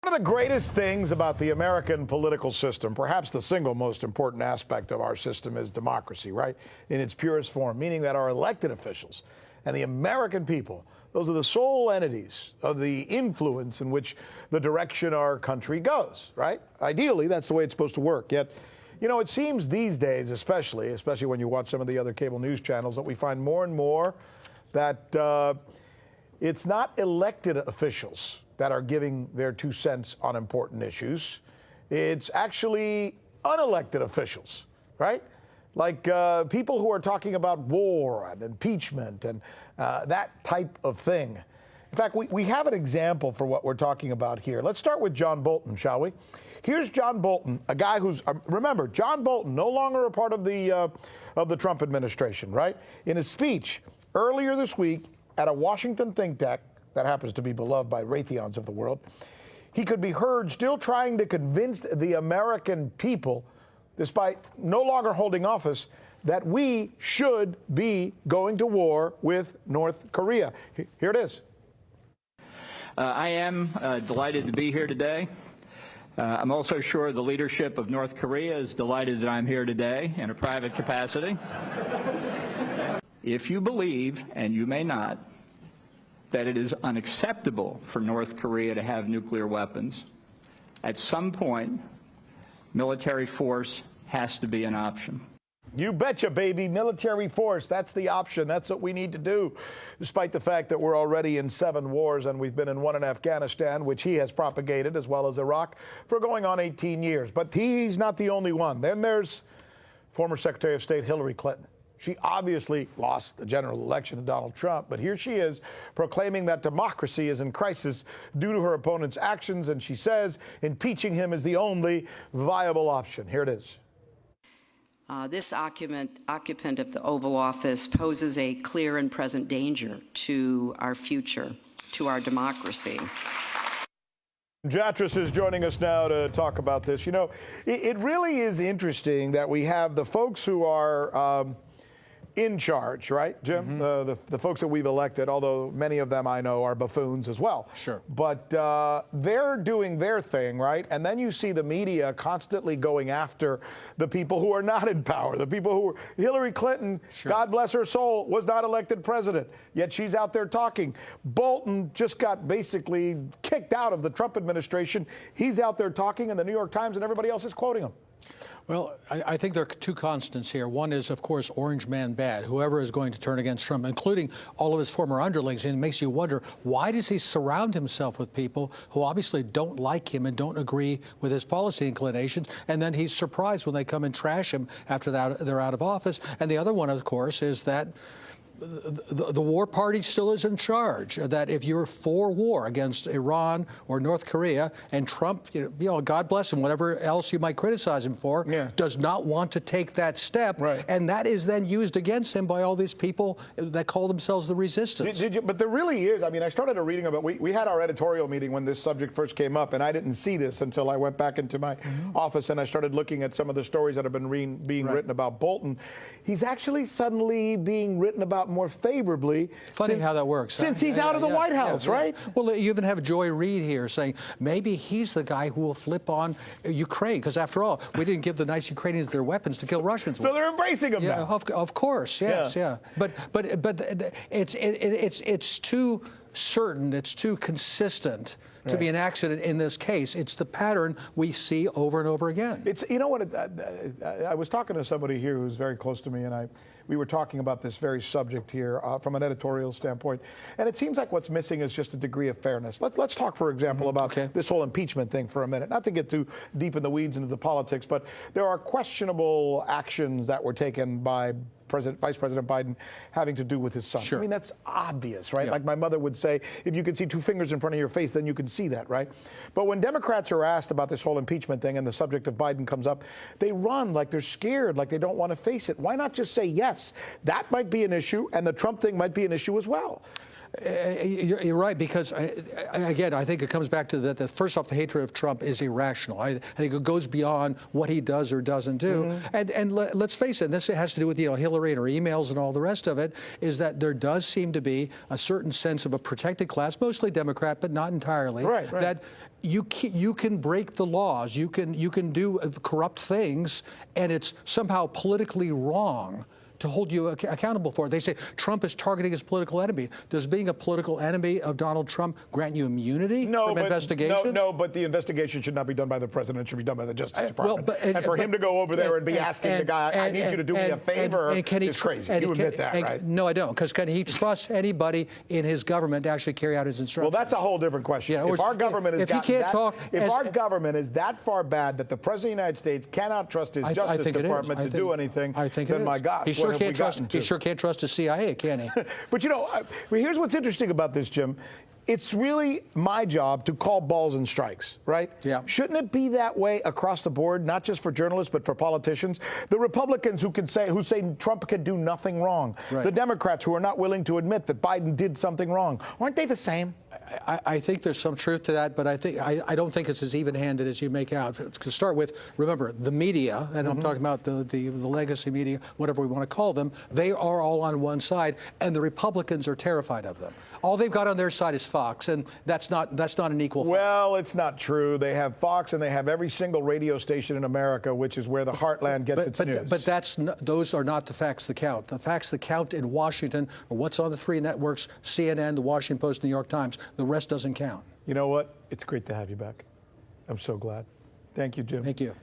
One of the greatest things about the American political system, perhaps the single most important aspect of our system, is democracy, right? In its purest form, meaning that our elected officials and the American people, those are the sole entities of the influence in which the direction our country goes, right? Ideally, that's the way it's supposed to work. Yet, you know, it seems these days, especially when you watch some of the other cable news channels, that we find more and more that it's not elected officials that are giving their 2 cents on important issues. It's actually unelected officials, right? Like people who are talking about war and impeachment and that type of thing. In fact, we have an example for what we're talking about here. Let's start with John Bolton, shall we? Here's John Bolton, a guy who's, remember, John Bolton, no longer a part of the Trump administration, right? In a speech earlier this week at a Washington think tank that happens to be beloved by Raytheons of the world, he could be heard still trying to convince the American people, despite no longer holding office, that we should be going to war with North Korea. Here it is. I am delighted to be here today. I'm also sure the leadership of North Korea is delighted that I'm here today in a private capacity. If you believe, and you may not, that it is unacceptable for North Korea to have nuclear weapons, at some point, military force has to be an option. You betcha, baby. Military force, that's the option. That's what we need to do, despite the fact that we're already in 7 wars and we've been in 1 in Afghanistan, which he has propagated, as well as Iraq, for going on 18 years. But he's not the only one. Then there's former Secretary of State Hillary Clinton. She obviously lost the general election to Donald Trump, but here she is proclaiming that democracy is in crisis due to her opponent's actions, and she says impeaching him is the only viable option. Here it is. This occupant of the Oval Office poses a clear and present danger to our future, to our democracy. Jatras is joining us now to talk about this. You know, it really is interesting that we have the folks who are in charge, right, Jim? Mm-hmm. The folks that we've elected, although many of them I know are buffoons as well. Sure. But they're doing their thing, right? And then you see the media constantly going after the people who are not in power, the people who are Hillary Clinton, sure, God bless her soul, was not elected president, yet she's out there talking. Bolton just got basically kicked out of the Trump administration. He's out there talking, and the New York Times and everybody else is quoting him. Well, I think there are 2 constants here. One is, of course, orange man bad, whoever is going to turn against Trump, including all of his former underlings. And it makes you wonder, why does he surround himself with people who obviously don't like him and don't agree with his policy inclinations? And then he's surprised when they come and trash him after they're out of office. And the other one, of course, is that the war party still is in charge, that if you're for war against Iran or North Korea, and Trump, you know, God bless him, whatever else you might criticize him for, does not want to take that step. Right. And that is then used against him by all these people that call themselves the resistance. Did you, but there really is. I mean, I started reading about, we had our editorial meeting when this subject first came up, and I didn't see this until I went back into my office and I started looking at some of the stories that have been being written about Bolton. He's actually suddenly being written about more favorably. Funny how that works. Since he's out of the White House, right? Well, you even have Joy Reid here saying maybe he's the guy who will flip on Ukraine, because after all, we didn't give the nice Ukrainians their weapons to kill Russians with. So they're embracing him now. Of course, yes, yeah. But it's too certain, it's too consistent to be an accident in this case. It's the pattern we see over and over again. It's, you know what, I was talking to somebody here who's very close to me, and we were talking about this very subject here from an editorial standpoint, and it seems like what's missing is just a degree of fairness. Let's talk, for example, about this whole impeachment thing for a minute. Not to get too deep in the weeds into the politics, but there are questionable actions that were taken by Vice President Biden having to do with his son. Sure. I mean, that's obvious, right? Like my mother would say, if you could see 2 fingers in front of your face, then you can see that, right? But when Democrats are asked about this whole impeachment thing and the subject of Biden comes up, they run like they're scared, like they don't want to face it. Why not just say yes? That might be an issue, and the Trump thing might be an issue as well. You're right, because again, I think it comes back to that. First off, the hatred of Trump is irrational. I think it goes beyond what he does or doesn't do. And let's face it, this has to do with Hillary and her emails and all the rest of it. Is that there does seem to be a certain sense of a protected class, mostly Democrat, but not entirely. Right. That you can break the laws, you can do corrupt things, and it's somehow politically wrong to hold you accountable for it. They say Trump is targeting his political enemy. Does being a political enemy of Donald Trump grant you immunity from investigation? No, but the investigation should not be done by the president. It should be done by the Justice Department. And for him to go over there and be asking the guy, I need you to do me a favor, is crazy. You admit that, right? No, I don't. Because can he trust anybody in his government to actually carry out his instructions? Well, that's a whole different question. Yeah, if our government if our government is that far bad that the President of the United States cannot trust his Justice Department to do anything, then my gosh, he sure can't trust the CIA, can he? But here's what's interesting about this, Jim. It's really my job to call balls and strikes, right? Yeah. Shouldn't it be that way across the board, not just for journalists, but for politicians? The Republicans who say Trump can do nothing wrong. Right. The Democrats who are not willing to admit that Biden did something wrong. Aren't they the same? I think there's some truth to that, but I don't think it's as even-handed as you make out. To start with, remember, the media, and I'm talking about the legacy media, whatever we want to call them, they are all on one side, and the Republicans are terrified of them. All they've got on their side is Fox, and that's not an equal fight. Well, it's not true. They have Fox, and they have every single radio station in America, which is where the heartland gets its news. But those are not the facts that count. The facts that count in Washington are what's on the three networks, CNN, the Washington Post, New York Times. The rest doesn't count. You know what? It's great to have you back. I'm so glad. Thank you, Jim. Thank you.